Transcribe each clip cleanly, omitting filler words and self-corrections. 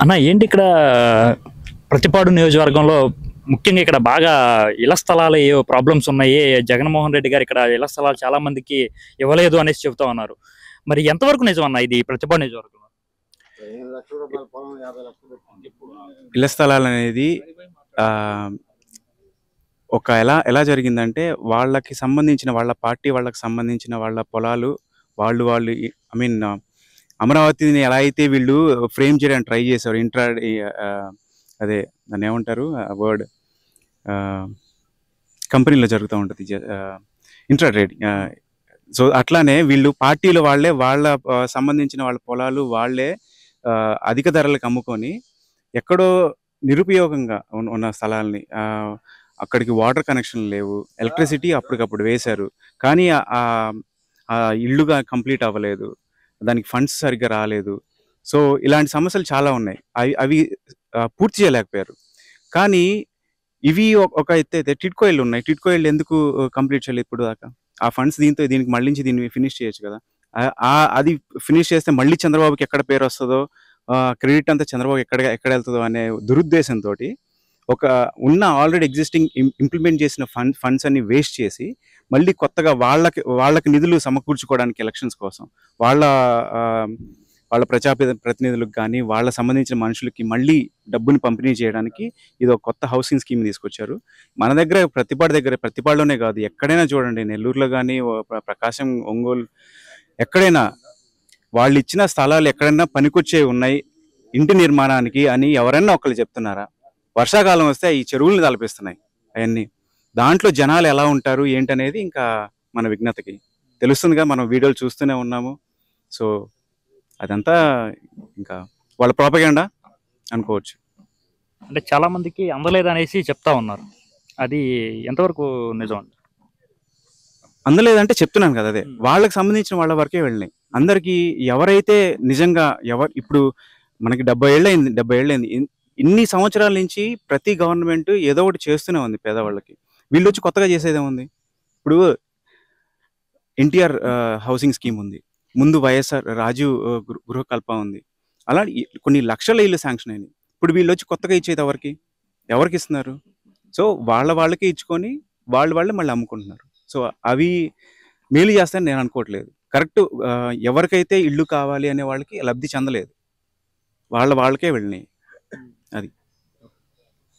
అన్న ఏంటి ఇక్కడ ప్రతిపాడు నియోజకవర్గంలో ముఖ్యంగా ఇక్కడ బాగా ఇళ్ల స్థలాలు ఏ ప్రాబ్లమ్స్ ఉన్నాయి. జగన్మోహన్ రెడ్డి గారు ఇక్కడ ఇళ్ల స్థలాలు చాలా మందికి ఇవ్వలేదు అనేసి చెబుతా ఉన్నారు. మరి ఎంతవరకు నిజం అన్న ఇది ప్రతిపాడు నియోజకవర్గంలో? ఇళ్ల స్థలాలు అనేది ఒక ఎలా ఎలా జరిగిందంటే వాళ్ళకి సంబంధించిన వాళ్ళ పార్టీ వాళ్ళకి సంబంధించిన వాళ్ళ పొలాలు వాళ్ళు వాళ్ళు ఐ మీన్ అమరావతిని ఎలా అయితే వీళ్ళు ఫ్రేమ్ చేయడానికి ట్రై చేశారు అదే దాన్ని ఏమంటారు వర్డ్ కంపెనీలో జరుగుతూ ఉంటుంది ఇంట్రా ట్రేడింగ్. సో అట్లానే వీళ్ళు పార్టీలో వాళ్ళే వాళ్ళ సంబంధించిన వాళ్ళ పొలాలు వాళ్ళే అధిక ధరలకు అమ్ముకొని ఎక్కడో నిరుపయోగంగా ఉన్న స్థలాల్ని అక్కడికి వాటర్ కనెక్షన్ లేవు, ఎలక్ట్రిసిటీ అప్పటికప్పుడు వేశారు, కానీ ఆ ఇల్లుగా కంప్లీట్ అవ్వలేదు, దానికి ఫండ్స్ సరిగ్గా రాలేదు. సో ఇలాంటి సమస్యలు చాలా ఉన్నాయి. అవి పూర్తి చేయలేకపోయారు. కానీ ఇవి ఒక ఎత్తు అయితే టిడ్కో ఇళ్ళు ఉన్నాయి. టిడ్కో ఇళ్ళు ఎందుకు కంప్లీట్ చేయలేదు ఇప్పుడు దాకా? ఆ ఫండ్స్ దీనికి మళ్ళించి దీన్ని ఫినిష్ చేయొచ్చు కదా. అది ఫినిష్ చేస్తే మళ్ళీ చంద్రబాబుకి ఎక్కడ పేరు వస్తుందో, క్రెడిట్ అంతా చంద్రబాబు ఎక్కడ వెళ్తుందో అనే దురుద్దేశంతో ఒక ఉన్న ఆల్రెడీ ఎగ్జిస్టింగ్ ఇంప్లిమెంట్ చేసిన ఫండ్స్ అన్ని వేస్ట్ చేసి మళ్ళీ కొత్తగా వాళ్ళకి నిధులు సమకూర్చుకోవడానికి ఎలక్షన్స్ కోసం వాళ్ళ ప్రతినిధులకు కానీ వాళ్ళ సంబంధించిన మనుషులకి మళ్ళీ డబ్బుని పంపిణీ చేయడానికి ఇది ఒక కొత్త హౌసింగ్ స్కీమ్ తీసుకొచ్చారు. మన దగ్గర ప్రతిపాడులోనే కాదు, ఎక్కడైనా చూడండి, నెల్లూరులో కానీ ప్రకాశం, ఒంగోలు, ఎక్కడైనా వాళ్ళు ఇచ్చిన స్థలాలు ఎక్కడైనా పనికొచ్చేవి ఉన్నాయి ఇంటి నిర్మాణానికి అని ఎవరైనా ఒకళ్ళు చెప్తున్నారా? వర్షాకాలం వస్తే ఈ చెరువులను తలపిస్తున్నాయి అవన్నీ. దాంట్లో జనాలు ఎలా ఉంటారు ఏంటనేది ఇంకా మన విజ్ఞతకి తెలుస్తుందిగా, మనం వీడియోలు చూస్తూనే ఉన్నాము. సో అదంతా ఇంకా వాళ్ళ ప్రోపగండా అనుకోవచ్చు. అంటే చాలా మందికి అందలేదు అనేసి చెప్తా ఉన్నారు. అది ఎంతవరకు నిజం? అందలేదంటే చెప్తున్నాను కదా, అదే వాళ్ళకి సంబంధించిన వాళ్ళ వరకే వెళ్ళినాయి. అందరికీ ఎవరైతే నిజంగా ఇప్పుడు మనకి 70 ఏళ్ళైంది. ఇన్ని సంవత్సరాల నుంచి ప్రతి గవర్నమెంట్ ఏదో ఒకటి చేస్తూనే ఉంది పేదవాళ్ళకి. వీళ్ళు వచ్చి కొత్తగా చేసేదే ఉంది. ఇప్పుడు ఎన్టీఆర్ హౌసింగ్ స్కీమ్ ఉంది, ముందు వైఎస్ఆర్ రాజీవ్ గృహకల్ప ఉంది, అలా కొన్ని లక్షల ఇల్లు శాంక్షన్ అయినాయి. ఇప్పుడు వీళ్ళు వచ్చి కొత్తగా ఇచ్చేది ఎవరికి ఇస్తున్నారు? సో వాళ్ళకే ఇచ్చుకొని వాళ్ళే మళ్ళీ అమ్ముకుంటున్నారు. సో అవి మేలు చేస్తాయని నేను అనుకోవట్లేదు. కరెక్ట్, ఎవరికైతే ఇల్లు కావాలి అనే వాళ్ళకి లబ్ధి చెందలేదు, వాళ్ళకే వెళ్ళినాయి. అది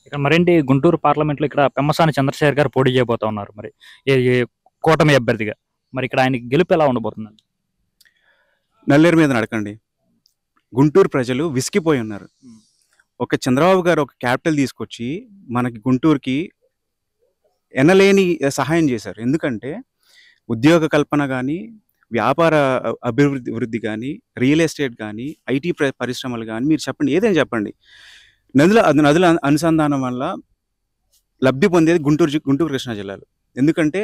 ఇక్కడ మరేంటి గుంటూరు పార్లమెంట్లో ఇక్కడ పెమ్మసాని చంద్రశేఖర్ గారు పోటీ చేయబోతా ఉన్నారు, మరి కూటమి అభ్యర్థిగా. మరి ఇక్కడ ఆయనకి గెలుపు ఎలా ఉండబోతుందండి? నల్లేరు మీద నడకండి. గుంటూరు ప్రజలు విసిగిపోయి ఉన్నారు. ఒక చంద్రబాబు గారు ఒక క్యాపిటల్ తీసుకొచ్చి మనకి గుంటూరుకి ఎనలేని సహాయం చేశారు. ఎందుకంటే ఉద్యోగ కల్పన కానీ, వ్యాపార అభివృద్ధి కానీ, రియల్ ఎస్టేట్ కానీ, ఐటీ పరిశ్రమలు కానీ, మీరు చెప్పండి, ఏదైనా చెప్పండి. నదుల అనుసంధానం వల్ల లబ్ధి పొందేది గుంటూరు కృష్ణా జిల్లాలో. ఎందుకంటే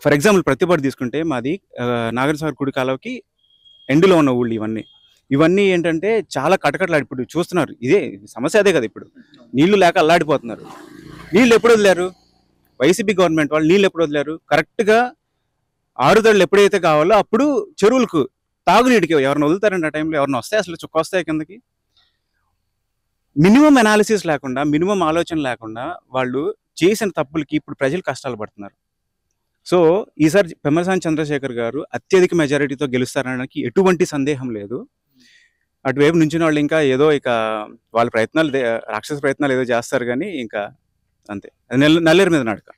ఫర్ ఎగ్జాంపుల్ ప్రతిపాడు తీసుకుంటే మాది నాగరసాగర్ కుడి కాలువకి ఎండులో ఉన్న ఊళ్ళు ఇవన్నీ ఏంటంటే చాలా కటకట్లాడి, ఇప్పుడు చూస్తున్నారు, ఇదే సమస్య అదే కదా. ఇప్పుడు నీళ్లు లేక అల్లాడిపోతున్నారు. నీళ్ళు ఎప్పుడు వదిలేరు? వైసీపీ గవర్నమెంట్ వాళ్ళు నీళ్ళు ఎప్పుడు వదిలేరు? కరెక్ట్గా ఆరుదళ్ళు ఎప్పుడైతే కావాలో అప్పుడు చెరువులకు తాగునీటికి ఎవరిని వదులుతారండి? ఆ టైంలో ఎవరిని వస్తాయి? అసలు చుక్క వస్తాయి కిందకి? మినిమం అనాలిసిస్ లేకుండా, మినిమం ఆలోచన లేకుండా వాళ్ళు చేసిన తప్పులకి ఇప్పుడు ప్రజలు కష్టాలు పడుతున్నారు. సో ఈసారి పెమ్మసాని చంద్రశేఖర్ గారు అత్యధిక మెజారిటీతో గెలుస్తారనడానికి ఎటువంటి సందేహం లేదు. అటువైపు నుంచి వాళ్ళు ఇంకా ఏదో వాళ్ళ ప్రయత్నాలు, రాక్షస ప్రయత్నాలు ఏదో చేస్తారు, కానీ ఇంకా అంతే. నల్లేరు మీద నడక.